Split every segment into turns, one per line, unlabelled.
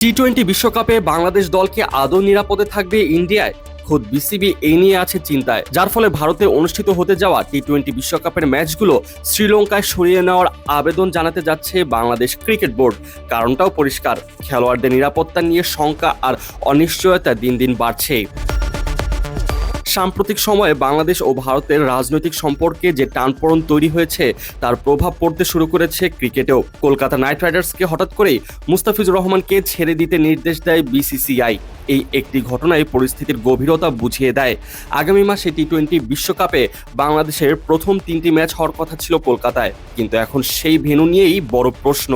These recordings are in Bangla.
টি-20 বিশ্বকাপে বাংলাদেশ দলকে আদৌ নিরাপদে থাকবে ইন্ডিয়ায়? খোদ বিসিবি এই নিয়ে আছে চিন্তায়, যার ফলে ভারতে অনুষ্ঠিত হতে যাওয়া টি-20 বিশ্বকাপের ম্যাচগুলো শ্রীলঙ্কায় সরিয়ে নেওয়ার আবেদন জানাতে যাচ্ছে বাংলাদেশ ক্রিকেট বোর্ড। কারণটাও পরিষ্কার, খেলোয়াড়দের নিরাপত্তা নিয়ে শঙ্কা আর অনিশ্চয়তা দিন দিন বাড়ছে। সাম্প্রতিক সময়ে বাংলাদেশ ও ভারতের রাজনৈতিক সম্পর্কে যে টানপোড়েন তৈরি হয়েছে তার প্রভাব পড়তে শুরু করেছে ক্রিকেটেও। কলকাতা নাইট রাইডার্সকে হঠাৎ করেই মুস্তাফিজুর রহমানকে ছেড়ে দিতে নির্দেশ দেয় বিসিসিআই। এই একটি ঘটনায় পরিস্থিতির গভীরতা বুঝিয়ে দেয়। আগামী মাসে টি-20 বিশ্বকাপে বাংলাদেশের প্রথম 3টি ম্যাচ হওয়ার কথা ছিল কলকাতায়, কিন্তু এখন সেই ভেন্যু নিয়েই বড় প্রশ্ন।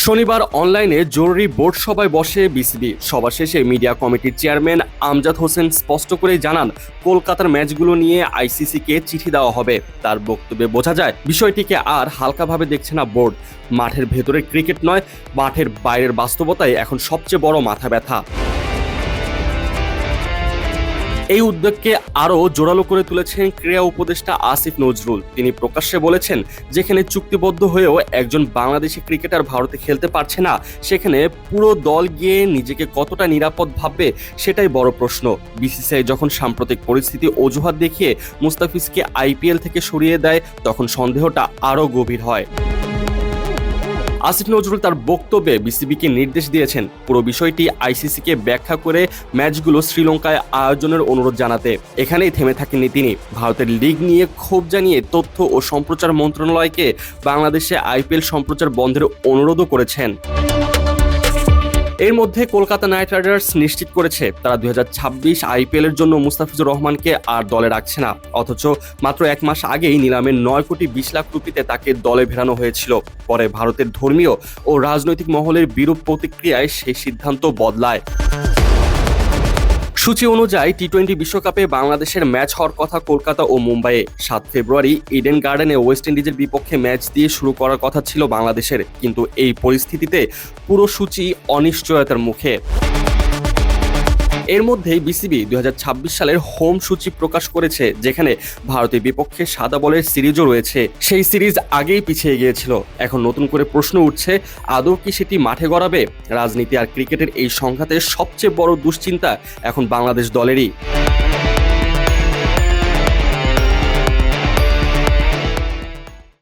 শনিবার অনলাইনে জরুরি বোর্ড সভায় বসে বিসিবি। সভা শেষে মিডিয়া কমিটির চেয়ারম্যান আমজাদ হোসেন স্পষ্ট করে জানান, কলকাতার ম্যাচগুলো নিয়ে আইসিসিকে চিঠি দেওয়া হবে। তার বক্তব্যে বোঝা যায় বিষয়টিকে আর হালকাভাবে দেখছে না বোর্ড। মাঠের ভেতরের ক্রিকেট নয়, মাঠের বাইরের বাস্তবতাই এখন সবচেয়ে বড় মাথা ব্যথা। এই উদ্যোগকে আরও জোরালো করে তুলেছেন ক্রীড়া উপদেষ্টা আসিফ নজরুল। তিনি প্রকাশ্যে বলেছেন, যেখানে চুক্তিবদ্ধ হয়েও একজন বাংলাদেশি ক্রিকেটার ভারতে খেলতে পারছে না, সেখানে পুরো দল গিয়ে নিজেকে কতটা নিরাপদ ভাববে সেটাই বড় প্রশ্ন। বিসিসিআই যখন সাম্প্রতিক পরিস্থিতি অজুহাত দেখিয়ে মুস্তাফিজকে আইপিএল থেকে সরিয়ে দেয়, তখন সন্দেহটা আরও গভীর হয়। আসিফ নজরুল তার বক্তব্যে বিসিবিকে নির্দেশ দিয়েছেন পুরো বিষয়টি আইসিসিকে ব্যাখ্যা করে ম্যাচগুলো শ্রীলঙ্কায় আয়োজনের অনুরোধ জানাতে। এখানেই থেমে থাকেননি তিনি। ভারতের লিগ নিয়ে ক্ষোভ জানিয়ে তথ্য ও সম্প্রচার মন্ত্রণালয়কে বাংলাদেশে আইপিএল সম্প্রচার বন্ধের অনুরোধও করেছেন। এর মধ্যে কলকাতা নাইট রাইডার্স নিশ্চিত করেছে তারা 2026 আইপিএলের জন্য মুস্তাফিজুর রহমানকে আর দলে রাখছে না। অথচ মাত্র 1 মাস আগেই নিলামে 9,20,00,000 রুপিতে তাকে দলে ফেরানো হয়েছিল। পরে ভারতের ধর্মীয় ও রাজনৈতিক মহলের বিরূপ প্রতিক্রিয়ায় সেই সিদ্ধান্ত বদলায়। সূচি অনুযায়ী টি-20 বিশ্বকাপে বাংলাদেশের ম্যাচ হওয়ার কথা কলকাতা ও মুম্বাইয়ে। 7 ফেব্রুয়ারি ইডেন গার্ডেনে ওয়েস্ট ইন্ডিজের বিপক্ষে ম্যাচ দিয়ে শুরু করার কথা ছিল বাংলাদেশের, কিন্তু এই পরিস্থিতিতে পুরো সূচি অনিশ্চয়তার মুখে। এর মধ্যেই বিসিবি 2026 সালের হোম সূচি প্রকাশ করেছে, যেখানে ভারতের বিপক্ষে 7 বলের সিরিজও রয়েছে। সেই সিরিজ আগেই পিছিয়ে গিয়েছিল। এখন নতুন করে প্রশ্ন উঠছে, আদৌ কি সেটি মাঠে গড়াবে? রাজনীতি আর ক্রিকেটের এই সংঘাতের সবচেয়ে বড় দুশ্চিন্তা এখন বাংলাদেশ দলেরই।